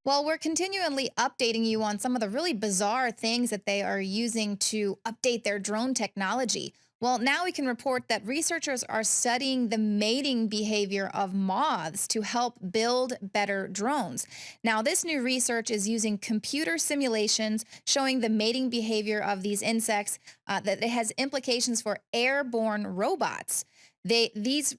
Well, we're continually updating you on some of the really bizarre things that they are using to update their drone technology. Well, now we can report that researchers are studying the mating behavior of moths to help build better drones. Now, this new research is using computer simulations showing the mating behavior of these insects that it has implications for airborne robots. These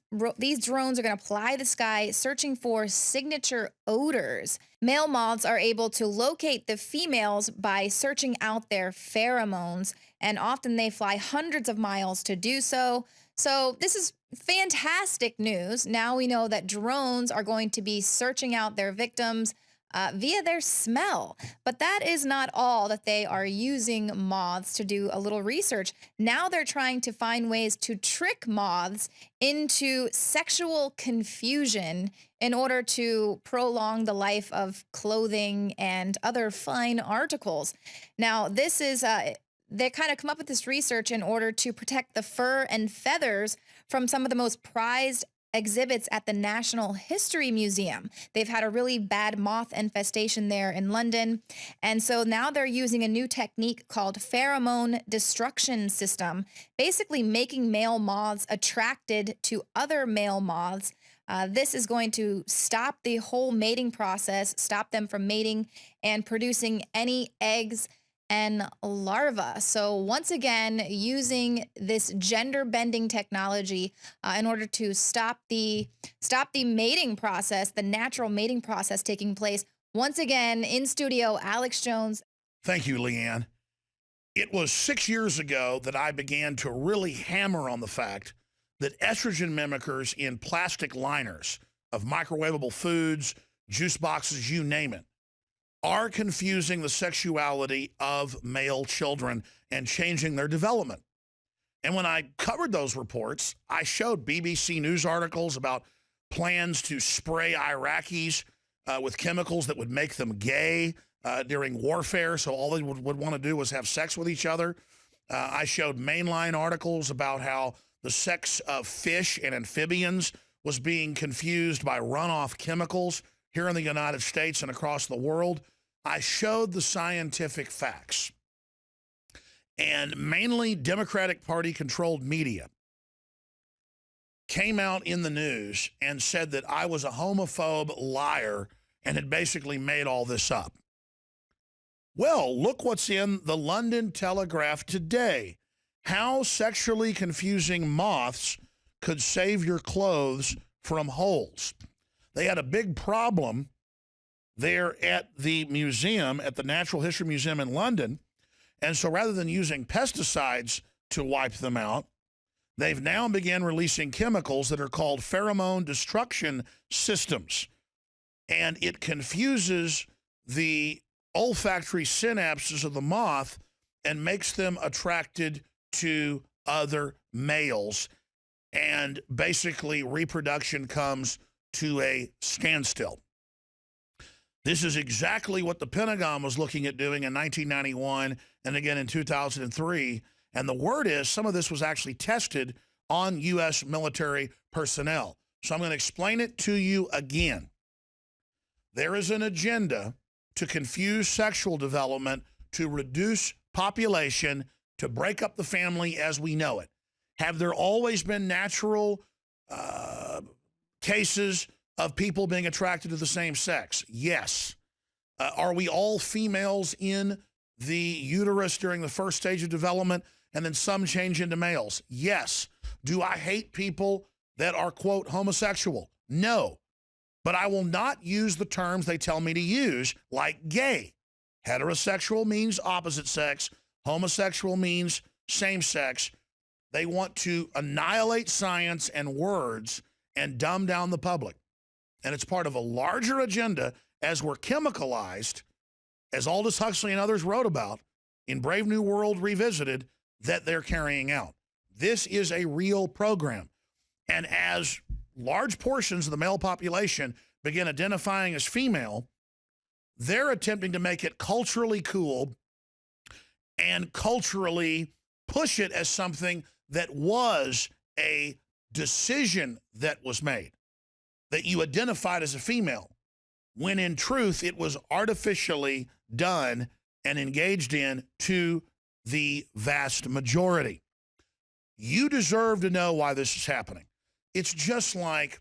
drones are going to fly the sky searching for signature odors. Male moths are able to locate the females by searching out their pheromones, and often they fly hundreds of miles to do so. So, this is fantastic news. Now we know that drones are going to be searching out their victims via their smell. But that is not all that they are using moths to do a little research. Now they're trying to find ways to trick moths into sexual confusion in order to prolong the life of clothing and other fine articles. Now, this is they kind of come up with this research in order to protect the fur and feathers from some of the most prized exhibits at the National History Museum. They've had a really bad moth infestation there in London. And so now they're using a new technique called Pheromone Destruction System, basically making male moths attracted to other male moths. This is going to stop the whole mating process, stop them from mating and producing any eggs and larva. So once again, using this gender bending technology in order to stop the mating process, the natural mating process taking place. Once again, in studio, Alex Jones. Thank you, Leanne. It was 6 years ago that I began to really hammer on the fact that estrogen mimickers in plastic liners of microwavable foods, juice boxes, you name it, are confusing the sexuality of male children and changing their development. And when I covered those reports, I showed BBC News articles about plans to spray Iraqis with chemicals that would make them gay during warfare, so all they would want to do was have sex with each other. I showed mainline articles about how the sex of fish and amphibians was being confused by runoff chemicals here in the United States and across the world. I showed the scientific facts. And mainly Democratic Party controlled media came out in the news and said that I was a homophobe liar and had basically made all this up. Well, look what's in the London Telegraph today. How sexually confusing moths could save your clothes from holes. They had a big problem there at the museum, at the Natural History Museum in London. And so rather than using pesticides to wipe them out, they've now began releasing chemicals that are called Pheromone Destruction Systems. And it confuses the olfactory synapses of the moth and makes them attracted to other males. And basically reproduction comes to a standstill. This is exactly what the Pentagon was looking at doing in 1991 and again in 2003. And the word is some of this was actually tested on U.S. military personnel. So I'm going to explain it to you again. There is an agenda to confuse sexual development, to reduce population, to break up the family as we know it. Have there always been natural cases of people being attracted to the same sex? Yes. Are we all females in the uterus during the first stage of development and then some change into males? Yes. Do I hate people that are, quote, homosexual? No. But I will not use the terms they tell me to use, like gay. Heterosexual means opposite sex. Homosexual means same sex. They want to annihilate science and words and dumb down the public. And it's part of a larger agenda as we're chemicalized, as Aldous Huxley and others wrote about in Brave New World Revisited, that they're carrying out. This is a real program. And as large portions of the male population begin identifying as female, they're attempting to make it culturally cool and culturally push it as something that was a decision that was made, that you identified as a female. when in truth it was artificially done and engaged in to the vast majority. You deserve to know why this is happening. It's just like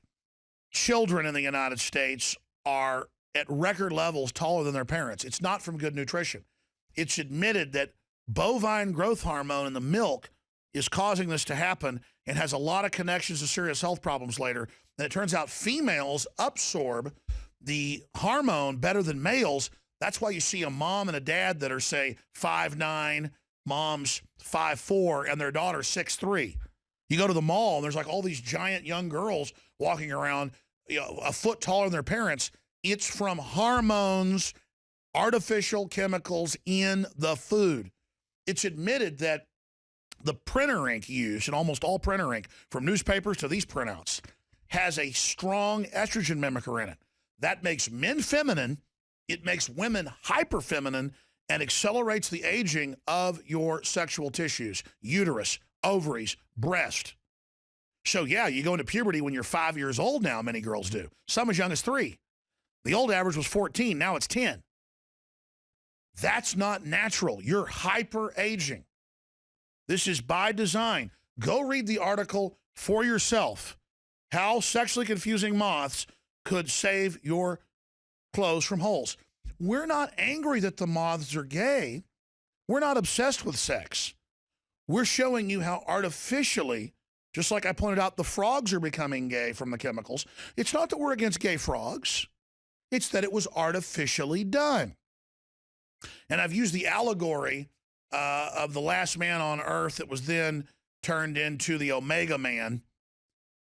children in the United States are at record levels taller than their parents. It's not from good nutrition. It's admitted that bovine growth hormone in the milk is causing this to happen and has a lot of connections to serious health problems later. And it turns out females absorb the hormone better than males. That's why you see a mom and a dad that are, say, 5'9", mom's 5'4", and their daughter's 6'3". You go to the mall, and there's like all these giant young girls walking around, a foot taller than their parents. It's from hormones, artificial chemicals in the food. It's admitted that the printer ink used, and almost all printer ink, from newspapers to these printouts, has a strong estrogen mimicker in it. That makes men feminine, it makes women hyperfeminine, and accelerates the aging of your sexual tissues, uterus, ovaries, breast. So yeah, you go into puberty when you're 5 years old now, many girls do. Some as young as 3. The old average was 14, now it's 10. That's not natural. You're hyper-aging. This is by design. Go read the article for yourself. How sexually confusing moths could save your clothes from holes. We're not angry that the moths are gay. We're not obsessed with sex. We're showing you how artificially, just like I pointed out, the frogs are becoming gay from the chemicals. It's not that we're against gay frogs. It's that it was artificially done. And I've used the allegory of the last man on earth that was then turned into the Omega Man,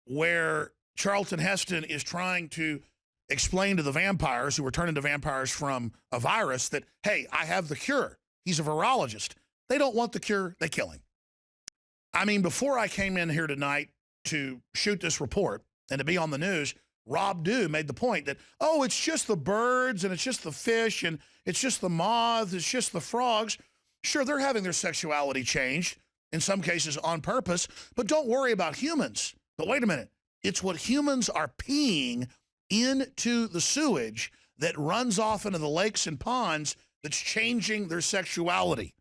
where Charlton Heston is trying to explain to the vampires who were turned into vampires from a virus that, hey, I have the cure. He's a virologist. They don't want the cure. They kill him. I mean, before I came in here tonight to shoot this report and to be on the news, Rob Dew made the point that, oh, it's just the birds and it's just the fish and it's just the moths, it's just the frogs. Sure, they're having their sexuality changed, in some cases on purpose, but don't worry about humans. But wait a minute. It's what humans are peeing into the sewage that runs off into the lakes and ponds that's changing their sexuality.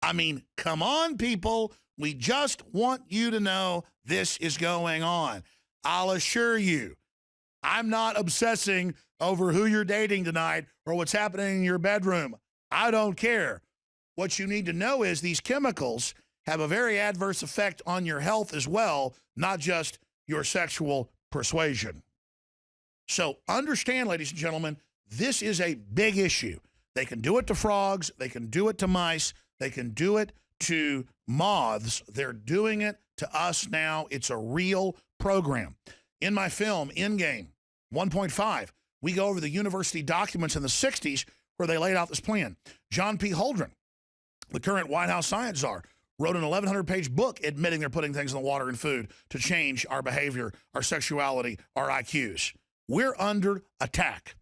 I mean, come on, people. We just want you to know this is going on. I'll assure you, I'm not obsessing over who you're dating tonight or what's happening in your bedroom. I don't care. What you need to know is these chemicals have a very adverse effect on your health as well, not just your sexual persuasion. So understand, ladies and gentlemen, this is a big issue. They can do it to frogs. They can do it to mice. They can do it to moths. They're doing it to us now. It's a real program. In my film, Endgame 1.5, we go over the university documents in the 60s where they laid out this plan. John P. Holdren, the current White House science czar, wrote an 1,100-page book admitting they're putting things in the water and food to change our behavior, our sexuality, our IQs. We're under attack.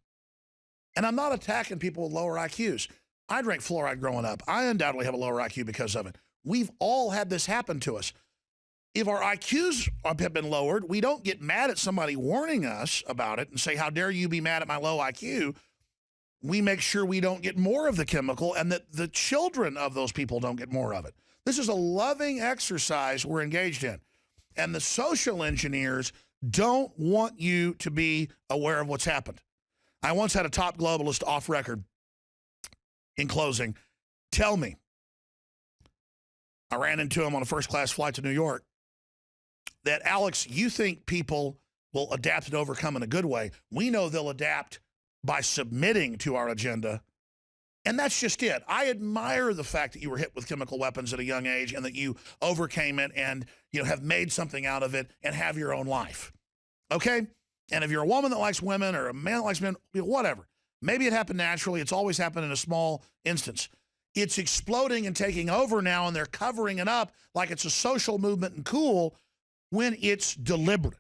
And I'm not attacking people with lower IQs. I drank fluoride growing up. I undoubtedly have a lower IQ because of it. We've all had this happen to us. If our IQs have been lowered, we don't get mad at somebody warning us about it and say, how dare you be mad at my low IQ? We make sure we don't get more of the chemical and that the children of those people don't get more of it. This is a loving exercise we're engaged in. And the social engineers don't want you to be aware of what's happened. I once had a top globalist off record, in closing, tell me, I ran into him on a first-class flight to New York, that, Alex, you think people will adapt and overcome in a good way. We know they'll adapt by submitting to our agenda. And that's just it. I admire the fact that you were hit with chemical weapons at a young age and that you overcame it and have made something out of it and have your own life. Okay? And if you're a woman that likes women or a man that likes men, whatever. Maybe it happened naturally. It's always happened in a small instance. It's exploding and taking over now, and they're covering it up like it's a social movement and cool when it's deliberate.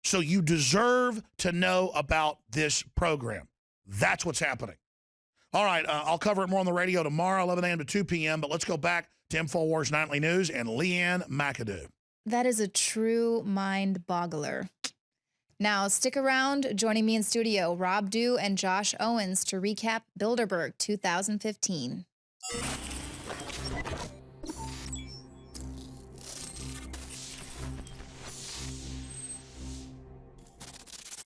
So you deserve to know about this program. That's what's happening. All right, I'll cover it more on the radio tomorrow, 11 a.m. to 2 p.m., but let's go back to InfoWars Nightly News and Leanne McAdoo. That is a true mind boggler. Now, stick around. Joining me in studio, Rob Dew and Josh Owens to recap Bilderberg 2015.